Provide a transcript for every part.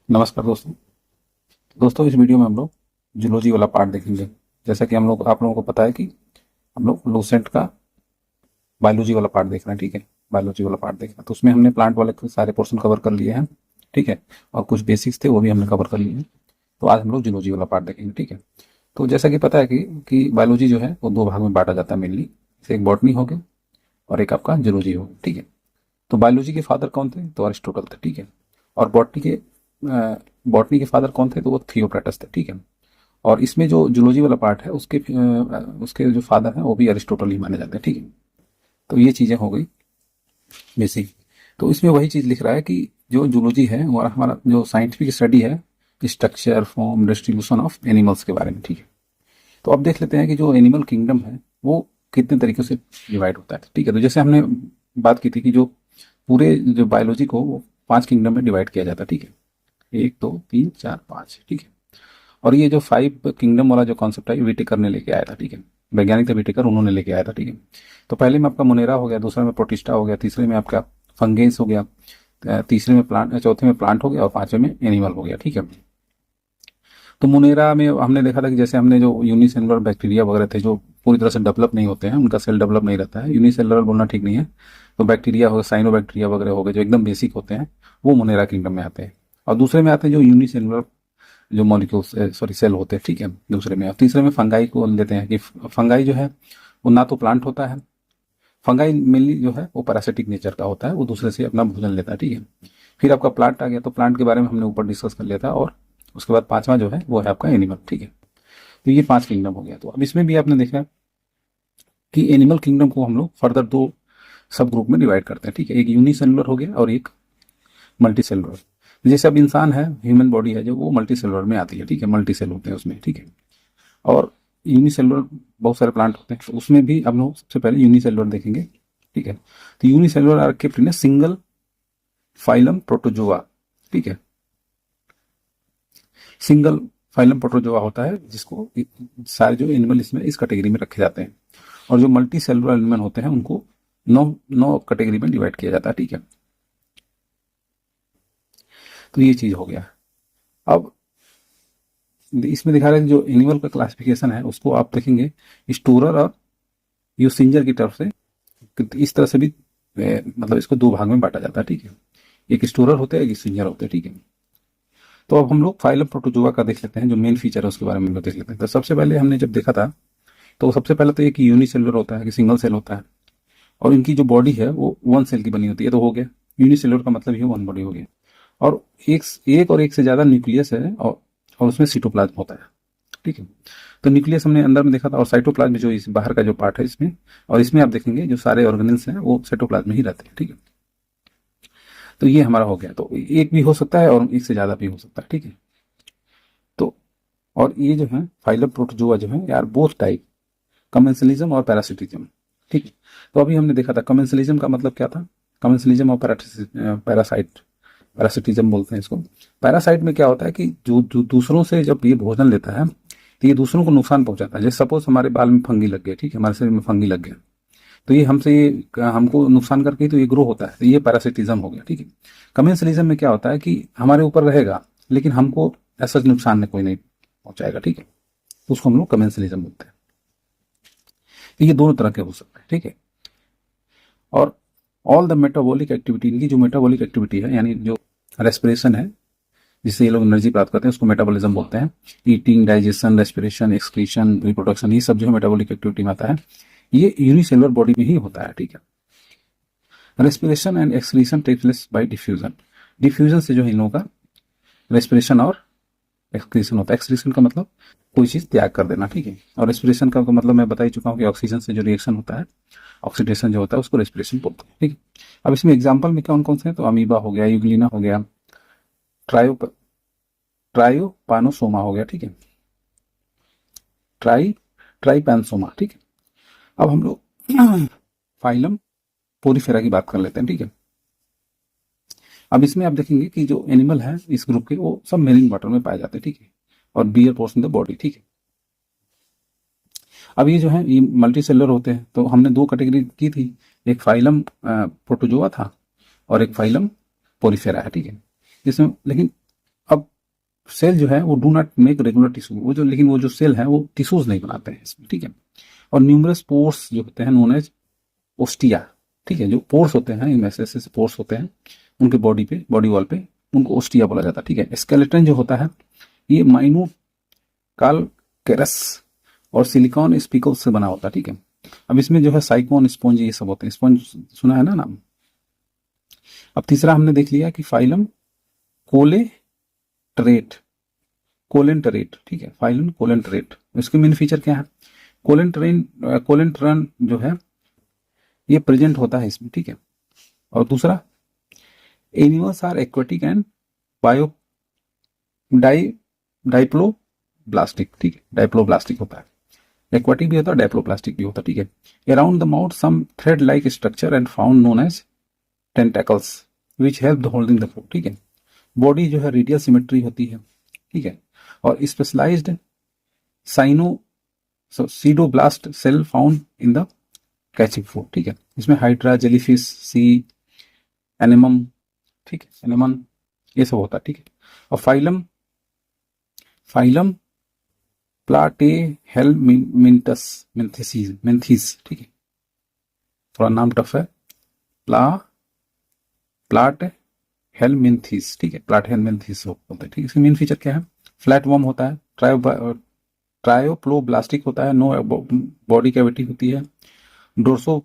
नमस्कार दोस्तों। इस वीडियो में हम लोग जूलॉजी वाला पार्ट देखेंगे। जैसा कि हम लोग आप लोगों को पता है कि हम लोग लूसेंट का बायोलॉजी वाला पार्ट देख रहे हैं। ठीक है, बायोलॉजी वाला पार्ट देख रहे हैं तो उसमें हमने प्लांट वाले के सारे पोर्शन कवर कर लिए हैं। ठीक है, और कुछ बेसिक्स थे वो भी हमने कवर कर लिए हैं। तो आज हम लोग जूलॉजी वाला पार्ट देखेंगे। ठीक है, तो जैसा कि पता है कि बायोलॉजी जो है वो दो भाग में बांटा जाता है मेनली। एक बॉटनी हो गया और एक आपका जूलॉजी हो गया। ठीक है, तो बायोलॉजी के फादर कौन थे? तो अरिस्टोटल थे। ठीक है, और बॉटनी के फादर कौन थे? तो वो थियोक्रेटस थे। ठीक है, और इसमें जो जूलॉजी वाला पार्ट है उसके जो फादर हैं वो भी अरिस्टोटल ही माने जाते हैं। ठीक है, तो ये चीजें हो गई बेसिक। तो इसमें वही चीज लिख रहा है कि जो जूलॉजी है वो हमारा जो साइंटिफिक स्टडी है structure form distribution of animals के बारे में। ठीक है, तो अब देख लेते हैं कि जो एनिमल किंगडम है वो कितने तरीके से डिवाइड होता है। ठीक है, तो जैसे हमने बात की थी कि जो पूरे जो बायोलॉजी को वो 5 किंगडम में डिवाइड किया जाता है। ठीक है, 1 2 3 4 5। ठीक है, और ये जो 5 किंगडम वाला जो कॉन्सेप्ट है विटेकर ने लेके आया था। ठीक है, वैज्ञानिक थे विटेकर, उन्होंने लेके आया था। ठीक है, तो पहले में आपका मोनेरा हो गया, दूसरे में प्रोटिस्टा हो गया, तीसरे में आपका फंगेस हो गया, तीसरे में प्लांट, चौथे में प्लांट हो गया और पांचवें में एनिमल हो गया। ठीक है, तो मुनेरा में हमने देखा था कि जैसे हमने जो यूनिसेलुलर बैक्टीरिया वगैरह थे जो पूरी तरह से डेवलप नहीं होते हैं, उनका सेल डेवलप नहीं रहता है, यूनिसेलुलर बोलना ठीक नहीं है, तो बैक्टीरिया हो गए, साइनो बैक्टीरिया वगैरह हो गए जो एकदम बेसिक होते हैं, वो मुनेरा किंगडम में आते हैं। और दूसरे में आते हैं जो यूनिसेलुलर जो मॉलिक्यूल्स सॉरी सेल होते हैं। ठीक है, दूसरे में। और तीसरे में फंगाई को लेते हैं कि फंगाई जो है वो ना तो प्लांट होता है, फंगाई मेनली जो है वो पैरासिटिक नेचर का होता है, वो दूसरे से अपना भोजन लेता है। ठीक है, फिर आपका प्लांट आ गया, तो प्लांट के बारे में हमने ऊपर डिस्कस कर लिया था। और उसके बाद पांचवा जो है वो है आपका एनिमल। ठीक है, तो ये 5 किंगडम हो गया। तो अब इसमें भी आपने देखा कि एनिमल किंगडम को हम लोग फर्दर 2 सब ग्रुप में डिवाइड करते हैं। ठीक है, एक यूनिसेलुलर हो गया और एक मल्टी सेलुलर। जैसे अब इंसान है, ह्यूमन बॉडी है जो, वो मल्टी सेलुलर में आती है। ठीक है, मल्टी सेल होते हैं उसमें। ठीक है, और यूनिसेलुलर बहुत सारे प्लांट होते हैं, तो उसमें भी हम लोग सबसे पहले यूनिसेलुलर देखेंगे। ठीक है, तो unicellular are kept in single phylum protozoa. ठीक है, सिंगल फाइलम प्रोटोजोआ होता है जिसको सारे जो एनिमल इसमें इस कैटेगरी में रखे जाते हैं। और जो मल्टी सेलुलर एनिमल होते हैं उनको 9 कैटेगरी में डिवाइड किया जाता है। ठीक है, तो ये चीज हो गया। अब इसमें दिखा रहा है कि जो एनिमल का क्लासिफिकेशन है उसको आप देखेंगे स्टोरर और यूसिंजर की तरफ से, इस तरह से भी मतलब इसको 2 भाग में बांटा जाता है। ठीक है, एक स्टोरर होते हैं, एक यूसिंजर होते हैं। ठीक है, तो अब हम लोग फाइलम प्रोटोजोआ का देख लेते हैं, जो मेन फीचर है उसके बारे में हम लोग देख लेते हैं। तो सबसे पहले हमने जब देखा था तो सबसे पहले तो एक यूनिसेलुलर होता है कि सिंगल सेल होता है, और इनकी जो बॉडी है वो 1 सेल की बनी होती है। तो हो गया यूनिसेलुलर का मतलब ही 1 बॉडी हो गया। और एक से ज्यादा न्यूक्लियस है, और उसमें सीटोप्लाज्म होता है। ठीक है, तो न्यूक्लियस हमने अंदर में देखा था, और साइटोप्लाज्म जो इस बाहर का जो पार्ट है इसमें, और इसमें आप देखेंगे जो सारे ऑर्गेनल्स हैं वो साइटोप्लाज्म में ही रहते हैं। ठीक है, तो ये हमारा हो गया। तो एक भी हो सकता है और एक से ज्यादा भी हो सकता है। ठीक है, तो और ये जो है फाइलम प्रोटोजोआ जो है यार बोथ टाइप, कमेंसलिज्म और पैरासिटिज्म। ठीक है, तो अभी हमने देखा था कमेंसलिज्म का मतलब क्या था, कमेंसलिज्म और पैरासाइट पैरासिटिज्म बोलते हैं इसको। पैरासाइट में क्या होता है कि जो दूसरों से जब ये भोजन लेता है तो ये दूसरों को नुकसान पहुंचाता है। जैसे सपोज हमारे बाल में फंगी लग गए, ठीक है, हमारे शरीर में फंगी लग गया, तो ये हमको नुकसान करके तो ये ग्रो होता है, तो ये पैरासिटिज्म हो गया। ठीक है, कमेंसलिज्म में क्या होता है कि हमारे ऊपर रहेगा लेकिन हमको ऐसा नुकसान कोई नहीं पहुंचाएगा। ठीक है, तो उसको हम लोग कमेंसलिज्म बोलते हैं। तो ये दोनों तरह के हो सकते हैं। ठीक है, और ऑल द मेटाबॉलिक एक्टिविटी, इनकी जो मेटाबॉलिक एक्टिविटी है यानी जो रेस्पिरेशन है जिससे ये लोग एनर्जी प्राप्त करते हैं उसको मेटाबॉलिज्म बोलते हैं। Eating, digestion, respiration, excretion, reproduction, ये सब जो है मेटाबॉलिक एक्टिविटी में आता है, ये यूनिसेलुलर बॉडी में ही होता है। ठीक है, respiration and excretion take place by diffusion. Diffusion से जो है इन लोगों का रेस्पिरेशन और एक्सक्रीशन होता है। एक्सक्रीशन का मतलब कोई चीज त्याग कर देना। ठीक है, और रेस्पिरेशन का मतलब मैं बता ही चुका हूँ कि ऑक्सीजन से जो रिएक्शन होता है, ऑक्सीडेशन जो होता है उसको रेस्पिरेशन बोलते हैं। ठीक है, अब इसमें एग्जाम्पल में कौन कौन से हैं, तो अमीबा हो गया, यूग्लिना हो गया, ट्रायो ट्रायोपानोसोमा हो गया। ठीक है, ट्राइपैनसोमा। ठीक है, अब हम लोग फाइलम पोरीफेरा की बात कर लेते हैं। ठीक है, अब इसमें आप देखेंगे कि जो एनिमल है इस ग्रुप के वो सब मेरिन वाटर में पाए जाते हैं। ठीक है, और बियर पोर्शन द बॉडी। ठीक है, अब ये जो है ये मल्टी सेलुलर होते हैं, तो हमने 2 कैटेगरी की थी, एक फाइलम प्रोटोजोआ था और एक फाइलम पोरीफेरा है। ठीक है, इसमें लेकिन अब सेल जो है वो do not make regular tissue, वो जो लेकिन वो जो सेल है वो टिश्यूज नहीं बनाते हैं इसमें, ठीक है। और न्यूमरस पोर्स जो होते हैं नोन एज ओस्टिया, ठीक है। जो पोर्स होते हैं इनमें से पोर्स होते हैं उनके बॉडी पे, बॉडी वॉल पे, उनको ओस्टिया बोला जाता है, ठीक है। स्केलेटन जो होता है ये माइन्यूट कैलकेरस और सिलिकॉन स्पिकल से बना होता है, ठीक है। अब इसमें जो है साइकोन, स्पॉन्ज, ये सब होते हैं। स्पॉन्ज सुना है ना नाम। अब तीसरा हमने देख लिया कि फाइलम कोलेटरेट, कोलेंटरेट, ठीक है। फाइलम कोलेंटरेट, इसके मेन फीचर क्या है? कोलेंट्रन जो है ये प्रेजेंट होता है इसमें, ठीक है। और दूसरा, animals are aquatic and bio di diploblastic, ठीक है। डाइप्लोब्लास्टिक होता है, एक्वाटिक भी होता है, डाइप्लोप्लास्टिक भी होता है, ठीक है। Around the mouth some thread like structure and found known as tentacles which help holding the food, ठीक है। बॉडी जो है रेडियल सिमेट्री होती है, ठीक है। और स्पेशलाइज्ड साइनो cnidoblast cell found in the catching food, ठीक है। इसमें हाइड्रा, जेलीफिश, सी एनेमम, ठीक है, एनेमन, ये सब होता है, ठीक है। और फाइलम प्लाटेहेलमिंथस मेंथिस, ठीक है, थोड़ा नाम टफ है। प्लाट हेलमिंथिस, ठीक है, प्लाट हेलमिंथिस बोलते हैं, ठीक है। इसका मेन फीचर क्या है? फ्लैट वॉर्म होता है, ट्रायोप्लोब्लास्टिक होता है, नो बॉडी कैविटी होती है, डोर्सो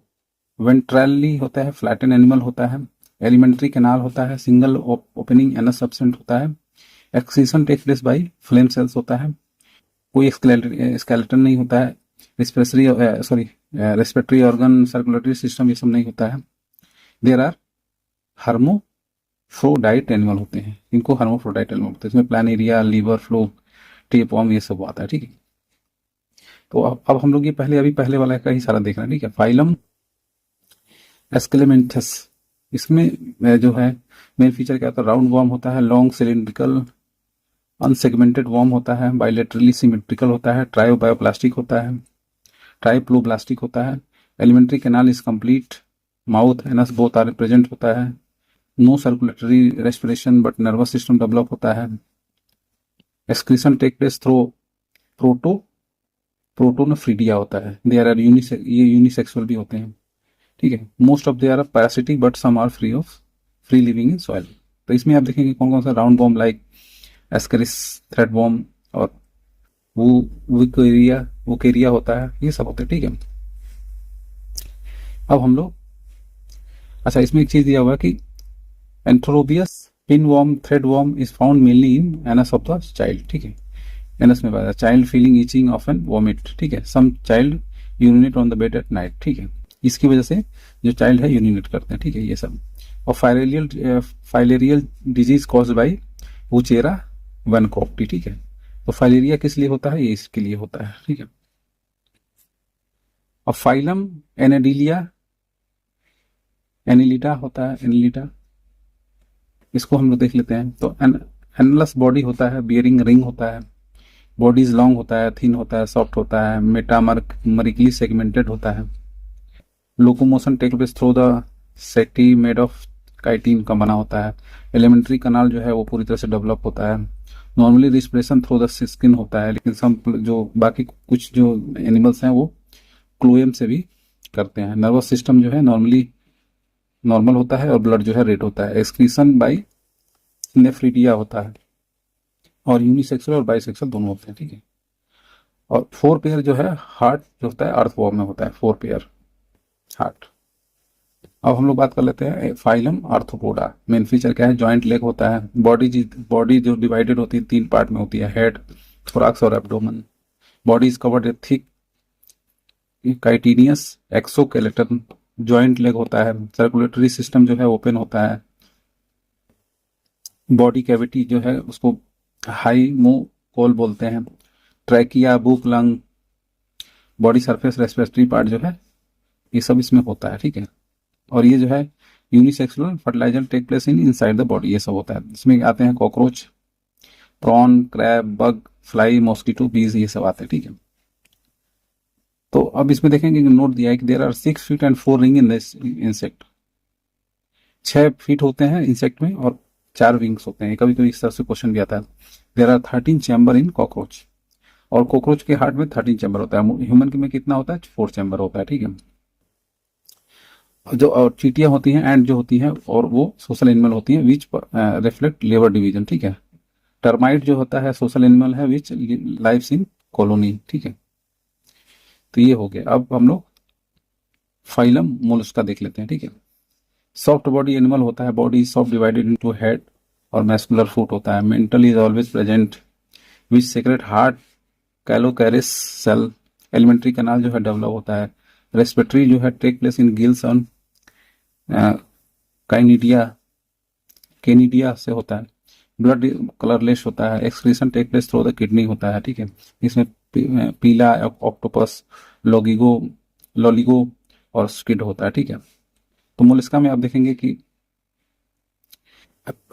वेंट्रली होता है, फ्लैटन एनिमल होता है, एलिमेंट्री कैनाल होता है, सिंगल ओपनिंग एनस सब्सटेंट होता है, excretion take place by flame cells होता है, कोई स्केलेटन नहीं होता है, रेस्पिरेटरी ऑर्गन, सर्कुलेटरी सिस्टम, ये सब नहीं होता है। देयर आर हर्मोफ्रोडाइट एनिमल होते हैं, इनको हर्मोफ्रोडाइट एनिमल होते हैं। इसमें प्लानेरिया, लीवर फ्लो, टेपवॉर्म, ये सब आता है, ठीक है। तो अब हम लोग ये पहले वाला का ही सारा देख रहे हैं, ठीक है। फाइलम एस्केलेमेंथस, इसमें जो है मेन फीचर क्या होता है? राउंड वॉर्म होता है, लॉन्ग सिलिंड्रिकल अनसेगमेंटेड वॉर्म होता है, बायोलेटरली सिमेट्रिकल होता है, ट्रायोबायोप्लास्टिक होता है, ट्राइप्लोब्लास्टिक होता है, alimentary canal is complete, mouth anus both are present होता है, no circulatory respiration but nervous system develop होता है, excretion take place through protonephridia होता है, दे आर ये यूनिसेक्सुअल भी होते हैं, ठीक है। Most of they are parasitic but some are free living in soil. तो इसमें आप देखेंगे कौन कौन सा round worm like Ascaris, thread worm और वुकेरिया होता है, ये सब होते हैं, ठीक है। अब हम लोग, अच्छा इसमें एक चीज दिया हुआ है कि Enterobius pin worm, thread worm is found mainly in anus of the child, ठीक है। एनस में बताया child feeling itching of an vomit, ठीक है। Some child urinate on the bed at night, ठीक है। इसकी वजह से जो चाइल्ड है यूरिनेट करते हैं, ठीक है, ये सब। और फाइलेरियल डिजीज कॉज बाई वुचेरा वनकॉप्टी, ठीक है। तो फाइलेरिया किस लिए होता है? ये इसके लिए होता है, ठीक है। और फाइलम एनिलिटा होता है, एनिलिटा, इसको हम लोग देख लेते हैं। तो एनलस बॉडी होता है, बियरिंग रिंग होता है, बॉडीज लॉन्ग होता है, थिन होता है, सॉफ्ट होता है, मेटामरिकली सेगमेंटेड होता है, locomotion take place through the setae made of chitin का बना होता है, एलिमेंट्री कनाल जो है वो पूरी तरह से डेवलप होता है, normally respiration through the skin होता है, लेकिन सम जो बाकी कुछ जो एनिमल्स हैं वो क्लोएम से भी करते हैं। नर्वस सिस्टम जो है नॉर्मल होता है और ब्लड जो है रेड होता है, एक्सक्रीशन बाई नेफ्रिडिया होता है, और यूनिसेक्सुअल और बाइसेक्सुअल दोनों होते हैं, ठीक है। और 4 पेयर जो है हार्ट जो होता है अर्थवॉर्म में होता है, 4 पेयर हार्ट। अब हम लोग बात कर लेते हैं फाइलम आर्थ्रोपोडा। मेन फीचर क्या है? जॉइंट लेग होता है, बॉडी जो डिवाइडेड होती है 3 पार्ट में होती है, हेड, थोरैक्स और abdomen. Body is covered with thick chitinous exoskeleton, joint leg होता है, सर्कुलेटरी सिस्टम जो है ओपन होता है, बॉडी कैविटी जो है उसको हाइमोकोल बोलते हैं, trachea, book, lung, body surface, respiratory part जो है ये सब इसमें होता है, ठीक है। और ये जो है unisexual fertiliser take place in inside the body, ये सब होता है। इसमें आते हैं cockroach, prawn, crab, bug, fly, mosquito, bees, ये सब आते हैं, ठीक है। तो अब इसमें देखेंगे कि नोट दिया है कि there are 6 feet and 4 ring in this insect. 6 feet होते हैं इंसेक्ट में और 4 विंग्स होते हैं, कभी कभी इस तरह से क्वेश्चन भी आता है। There are 13 chamber in cockroach, और कॉकरोच के हार्ट में 13 चैम्बर होता है, ह्यूमन के में कितना होता है, 4 चैम्बर होता है, ठीक है। जो और चींटियां होती हैं एंड जो होती हैं, और वो सोशल एनिमल होती हैं विच रिफ्लेक्ट लेबर डिवीजन, ठीक है। टर्माइट जो होता है सोशल एनिमल है विच लाइव्स इन कॉलोनी, ठीक है। तो ये हो गया। अब हम लोग फाइलम मोलस्का देख लेते हैं, ठीक है। सॉफ्ट बॉडी एनिमल होता है, body soft divided into head और मैस्कुलर फुट होता है। Mantle is always present which secrete hard calcareous shell. Alimentary canal जो है डेवलप होता है। रेस्पिरेटरी जो है take place in gills on ctenidia, ctenidia से होता है। ब्लड कलरलेस होता है। Excretion take place through the kidney होता है, ठीक है। इसमें पीला ऑक्टोपस, लोगिगो लोलिगो और स्क्विड होता है, ठीक है। तो मोलस्का में आप देखेंगे कि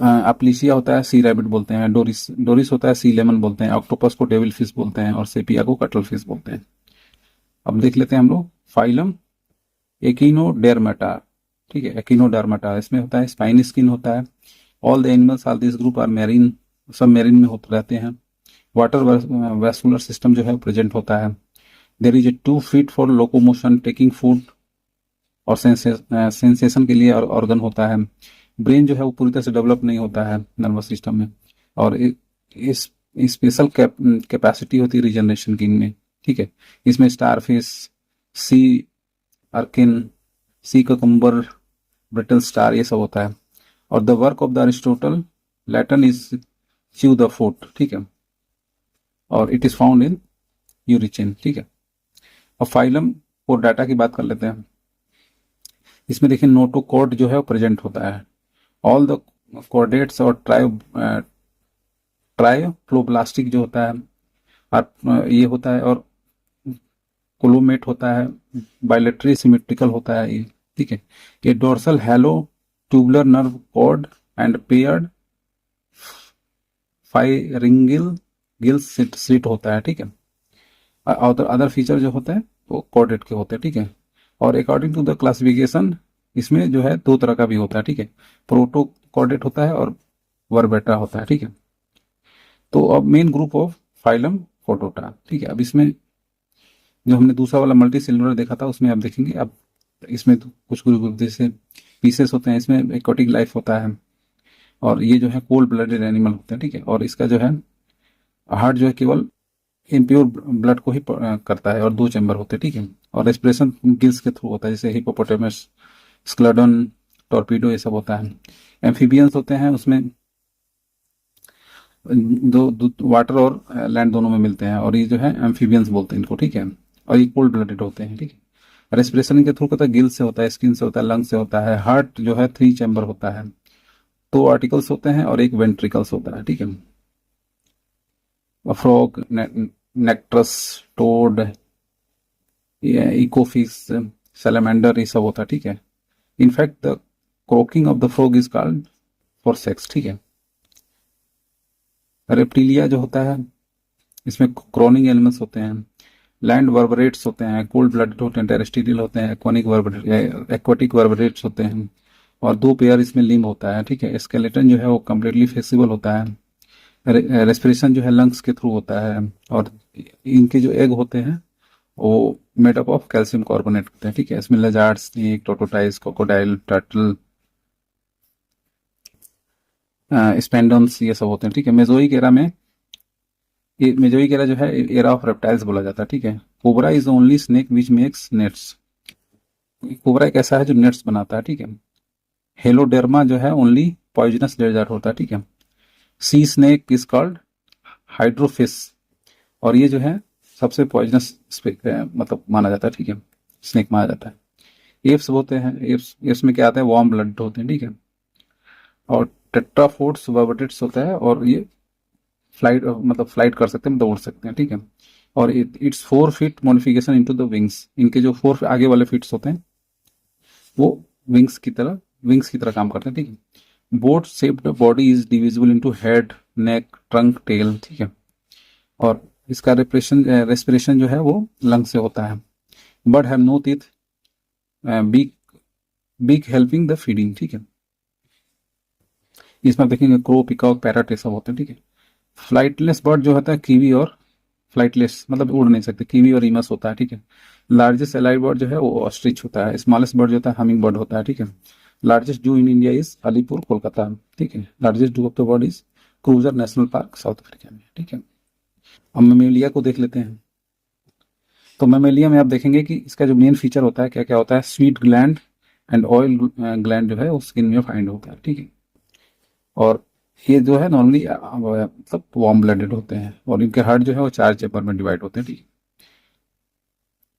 अप्लीसिया होता है, सी रैबिट बोलते हैं। डोरिस डोरिस होता है, सी लेमन बोलते हैं। ऑक्टोपस को डेविल फिश बोलते हैं, और सेपिया को कटल फिश बोलते हैं। अब देख लेते हैं हम लोग फाइलम एकिनोडर्मेटा, ठीक है। एकिनोडर्मेटा, इसमें होता है स्पाइन स्किन होता है। All the animals are this group are marine, सब मैरीन में होते रहते हैं। वाटर वैस्कुलर सिस्टम जो है प्रेजेंट होता है। There is a 2 feet for locomotion, taking food और सेंसेशन के लिए ऑर्गन होता है। ब्रेन जो है वो पूरी तरह से डेवलप नहीं होता है नर्वस सिस्टम में, और इस स्पेशल कैपेसिटी होती है रिजनरेशन की इनमें, ठीक है। इसमें स्टारफिश, सी अर्किन, सी ककुम्बर, ब्रिटल स्टार, ये सब होता है। और the work of the Aristotle Layton is chew the food, ठीक है। और इट इज फाउंड इन यूरिचिन, ठीक है। और फाइलम और डाटा की बात कर लेते हैं। इसमें देखिए नोटोकॉर्ड जो है वो प्रेजेंट होता है। ऑल द कॉर्डेट्स और ट्रायोफ्लोब्लास्टिक जो होता है, और ये होता है, और कोलोमेट होता है। बायलेटरी सिमेट्रिकल होता है ये, ठीक है। ये dorsal hollow tubular nerve cord and paired pharyngeal gills slit होता है, ठीक है। अदर फीचर जो होते हैं वो कॉर्डेट के होते हैं, ठीक है। और अकॉर्डिंग टू द क्लासिफिकेशन इसमें जो है 2 तरह का भी होता है, ठीक है। प्रोटो कॉर्डेट होता है और वर्बेटा होता है, ठीक है। तो अब मेन ग्रुप ऑफ फाइलम फोटोटा, ठीक है। अब इसमें जो हमने दूसरा वाला मल्टी सेलुलर देखा था उसमें आप देखेंगे, अब इसमें तो कुछ ग्रुप जैसे पीसेस होते हैं, इसमें एक्वाटिक लाइफ होता है, और ये जो है कोल्ड ब्लडेड एनिमल होते हैं, ठीक है। और इसका जो है हार्ट जो है केवल इम्प्योर ब्लड को ही करता है, और 2 चैम्बर होते हैं, ठीक है। और रेस्पिरेशन गिल्स के थ्रू होता है, जैसे हिपोपोटामस, स्क्लडन, टॉर्पीडो, ये सब होता है। एम्फीबियंस होते हैं, उसमें दो वाटर और लैंड दोनों में मिलते हैं, और ये जो है एम्फीबियंस बोलते हैं इनको, ठीक है। और ये कोल्ड ब्लडेड होते हैं, ठीक है। रेस्पिरेशन के थ्रू होता है, गिल से होता है, स्किन से होता है, लंग से होता है। हार्ट जो है 3 चैम्बर होता है, 2 आर्टिकल्स होते हैं और 1 वेंट्रिकल्स होता है, ठीक है। Frog, Necturus, toad, ichthyophis, salamander, ये सब होता है, ठीक है। In fact the croaking of the frog is called for sex, ठीक है। रेप्टिलिया जो होता है इसमें क्रॉनिंग एनिमल्स होते हैं। लैंड वर्बरेट्स होते हैं, कोल्ड ब्लडेड होते हैं, टेरेस्ट्रियल होते हैं, एक्वाटिक वर्बरेट्स होते हैं। और 2 पेयर इसमें लिम्ब होता है, ठीक है। स्केलेटन जो है वो कम्प्लीटली फ्लेक्सिबल होता है। रेस्पिरेशन जो है लंग्स के थ्रू होता है, और इनके जो एग होते हैं वो made up of calcium carbonate होते हैं, ठीक है। इसमें लजार्ड, स्नेक, टोटोटाइज, क्रोकोडाइल, टर्टल, स्पेंडन्स, ये सब होते हैं, ठीक है। मेजोइक एरा में, ये मेजोइक एरा जो है एरा ऑफ रेप्टाइल्स बोला जाता है, ठीक है। Cobra is only snake which makes nets. Cobra एक ऐसा है जो नेट्स बनाता है, ठीक है। हेलोडेर्मा जो है ओनली पॉइजनस डेजर्ट होता है, ठीक है। सी स्नेक इज कॉल्ड हाइड्रोफिश, और ये जो है सबसे पॉइजनस मतलब माना जाता है, ठीक है, स्नेक माना जाता है। एप्स होते हैं, एप्स में क्या आता है, वार्म ब्लड होते हैं, ठीक है। और टेट्राफोड्स वर्बेटेट्स होता है, और ये फ्लाइट मतलब फ्लाइट कर सकते हैं, मतलब उड़ सकते हैं, ठीक है। और it's 4 feet modification into the wings, इनके जो 4 आगे वाले फीट्स होते हैं वो विंग्स की तरह काम करते हैं, ठीक है। Boat shaped body is divisible into head, neck, trunk, tail, ठीक है। और इसका रेस्पिरेशन जो है वो लंग से होता है। Bird have no teeth, beak beak helping the feeding, ठीक है। इसमें आप देखेंगे क्रो, पिकॉक, पैरट ये सब होते हैं, ठीक है। फ्लाइटलेस बर्ड जो होता है कीवी और फ्लाइटलेस मतलब उड़ नहीं सकते, कीवी और ईमस होता है, ठीक है। लार्जेस्ट एलाइड बर्ड जो है वो ऑस्ट्रिच होता है। स्मॉलेस्ट बर्ड जो होता है हमिंग बर्ड होता है, ठीक है। लार्जेस्ट जू in India is Alipur Kolkata, ठीक है। Largest zoo of the world is cruiser national park south Africa में, ठीक है। अब मेमेलिया को देख लेते हैं। तो मेमेलिया में आप देखेंगे कि इसका जो मेन फीचर होता है क्या क्या होता है, sweet gland and oil gland जो है वो स्किन में फाइंड होता है, ठीक है। और ये जो है नॉर्मली मतलब वार्म ब्लडेड होते हैं और इनके हार्ट जो है वो 4 चेम्बर में डिवाइड होते हैं, ठीक है।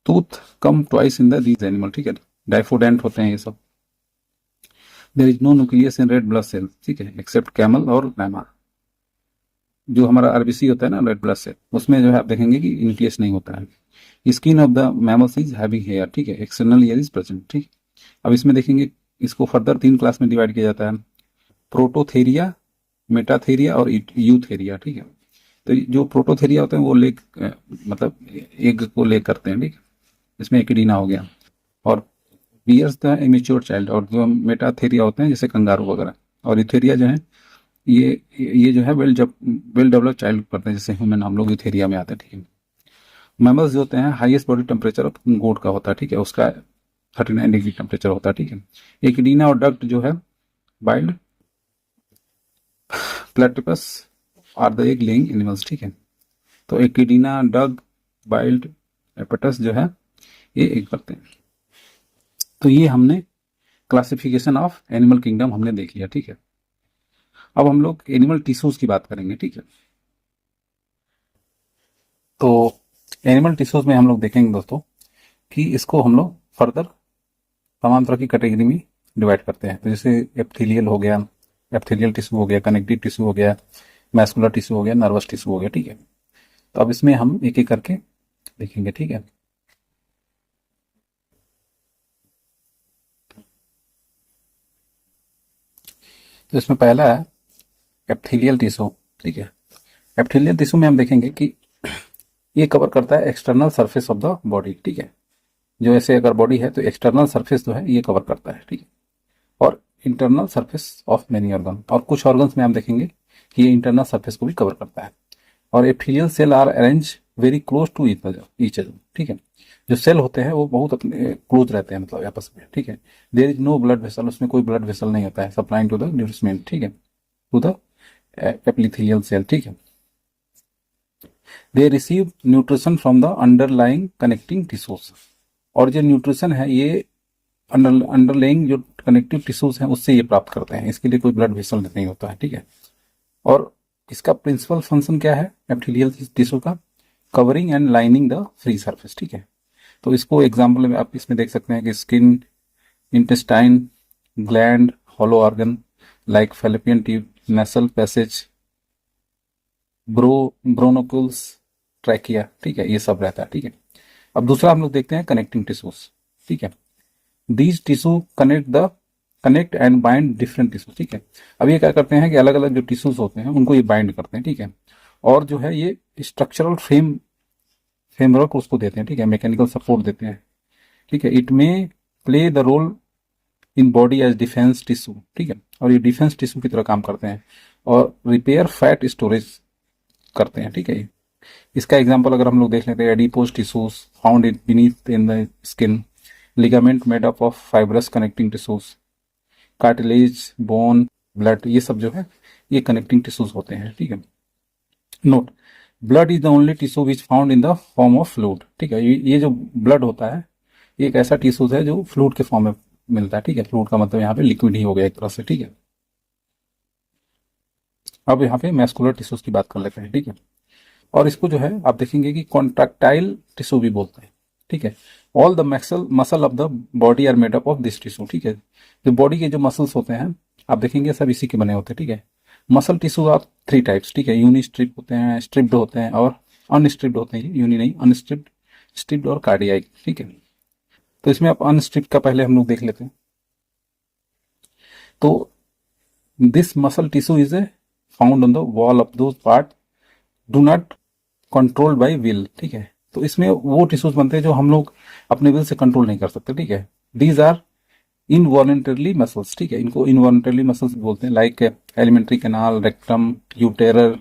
Tooth come twice in the these animal, ठीक है। डाइफोडेंट होते हैं ये सब। There is no nucleus in red blood cell, ठीक है, एक्सेप्ट कैमल और लैमा। जो हमारा आरबीसी होता है ना रेड ब्लड सेल, उसमें जो है आप देखेंगे कि न्यूक्लियस नहीं होता है। Skin of the mammals is having hair, ठीक है, एक्सटर्नल ईयर इज प्रेजेंट, ठीक। अब इसमें देखेंगे इसको फर्दर 3 क्लास में डिवाइड किया जाता है, प्रोटोथेरिया, मेटाथेरिया और यूथेरिया, ठीक है। तो जो प्रोटोथेरिया होते हैं वो लेग मतलब एग को ले करते हैं, ठीक है। इसमें एकिडीना हो गया। और बियर्स द इमेच्योर चाइल्ड। और जो मेटाथेरिया होते हैं जैसे कंगारू वगैरह। और यूथेरिया जो है ये जो है वेल डेवलप चाइल्ड करते हैं, जैसे ह्यूमन हम लोग यूथेरिया में आते हैं, ठीक है। मैमल्स जो होते हैं highest body temperature of goat का होता है, ठीक है, उसका 39 डिग्री टेम्परेचर होता है, ठीक है। एकिडीना और डक्ट जो है wild platypus are the egg laying animals, ठीक है। तो एकिडीना, डग, वाइल्ड एपेटस जो है ये एग करते हैं। तो ये हमने क्लासिफिकेशन ऑफ एनिमल किंगडम हमने देख लिया, ठीक है। अब हम लोग एनिमल टिश्यूज की बात करेंगे, ठीक है। तो एनिमल टिश्यूज में हम लोग देखेंगे दोस्तों कि इसको हम लोग फर्दर तमाम तरह की कैटेगरी में डिवाइड करते हैं। तो जैसे एप्थेलियल हो गया, एप्थेलियल टिश्यू हो गया, कनेक्टिव टिश्यू हो गया, मैस्कुलर टिश्यू हो गया, नर्वस टिश्यू हो गया, ठीक है। तो अब इसमें हम एक एक करके देखेंगे, ठीक है। तो इसमें पहला है एप्थेलियल टिश्यू, ठीक है। एप्थेलियल टिश्यू में हम देखेंगे कि ये कवर करता है external surface of the body, ठीक है। जो ऐसे अगर बॉडी है तो एक्सटर्नल सरफेस जो है ये कवर करता है, ठीक है। और internal surface of many organ, और कुछ ऑर्गन्स में हम देखेंगे कि ये इंटरनल सरफेस को भी कवर करता है। और epithelial cell are arrange very close to each other, ठीक है। जो सेल होते हैं वो बहुत अपने क्लोज रहते हैं मतलब आपस में, ठीक है। There is no blood vessel, उसमें कोई ब्लड वेसल नहीं होता है सप्लाइंग टू द न्यूट्रिशमेंट, ठीक है, टू द एपिथेलियल सेल, ठीक है। They receive nutrition from the underlying connecting tissues. और जो न्यूट्रिशन है ये अंडरलाइंग जो कनेक्टिव टिश्यूज हैं उससे ये प्राप्त करते हैं। इसके लिए कोई ब्लड वेसल नहीं होता है, ठीक है। और इसका प्रिंसिपल फंक्शन क्या है एपिथेलियल टिश्यू का, covering and lining the free surface, ठीक है। तो इसको एग्जाम्पल में आप इसमें देख सकते हैं कि skin, intestine, gland, hollow organ like fallopian tube, nasal passage, bronchioles, trachea, ठीक है, ये सब रहता है, ठीक है। अब दूसरा हम लोग देखते हैं कनेक्टिंग टिश्यूज, ठीक है। These tissue connect and bind different tissue, ठीक है। अब ये क्या करते हैं कि अलग अलग जो टिश्यूज होते हैं उनको ये बाइंड करते हैं, ठीक है। और जो है ये स्ट्रक्चरल फ्रेमवर्क उसको देते हैं, ठीक है, मैकेनिकल सपोर्ट देते हैं, ठीक है। It may play the role in body as defence tissue, ठीक है। और ये डिफेंस टिश्यू की तरह काम करते हैं और रिपेयर फैट स्टोरेज करते हैं, ठीक है। इसका एग्जाम्पल अगर हम लोग देख लेते हैं, adipose tissues found in beneath in the skin, ligament made up of fibrous connecting tissues, cartilage, bone, blood, ये सब जो है ये कनेक्टिंग टिश्यूज होते हैं, ठीक है। Note, blood is the only tissue which found in the form of fluid, ठीक है। ये जो ब्लड होता है ये एक ऐसा टिश्यूज है जो फ्लूइड के फॉर्म में मिलता है, ठीक है। फ्लूइड का मतलब यहाँ पे लिक्विड ही हो गया एक तरह से, ठीक है। अब यहाँ पे मैस्कुलर टिश्यूज की बात कर लेते हैं, ठीक है। और इसको जो है आप देखेंगे कि कॉन्ट्रैक्टाइल टिश्यू भी बोलते हैं, ठीक है। All the muscle of the body are made up of this tissue, ठीक है। जो बॉडी के जो मसल्स होते हैं आप देखेंगे सब इसी के बने होते हैं, ठीक है। मसल टिश्यू आर 3 टाइप्स, ठीक है। यूनि स्ट्रिप होते हैं, स्ट्रिप्ड होते हैं और अनस्ट्रिप्ड होते हैं। यूनि नहीं, अनस्ट्रिप्ड, स्ट्रिप्ड और कार्डियाक, ठीक है। तो इसमें आप अनस्ट्रिप्ड का पहले हम लोग देख लेते हैं। तो this muscle tissue is a found on the wall of those part do not controlled by will, ठीक है। तो इसमें वो टिश्यूज बनते हैं जो हम लोग अपने विल से कंट्रोल नहीं कर सकते, ठीक है। दीज आर इनवॉलंटरली मसल्स, ठीक है, इनको इनवॉलंटरली मसल्स बोलते हैं, like alimentary canal, rectum, uterus,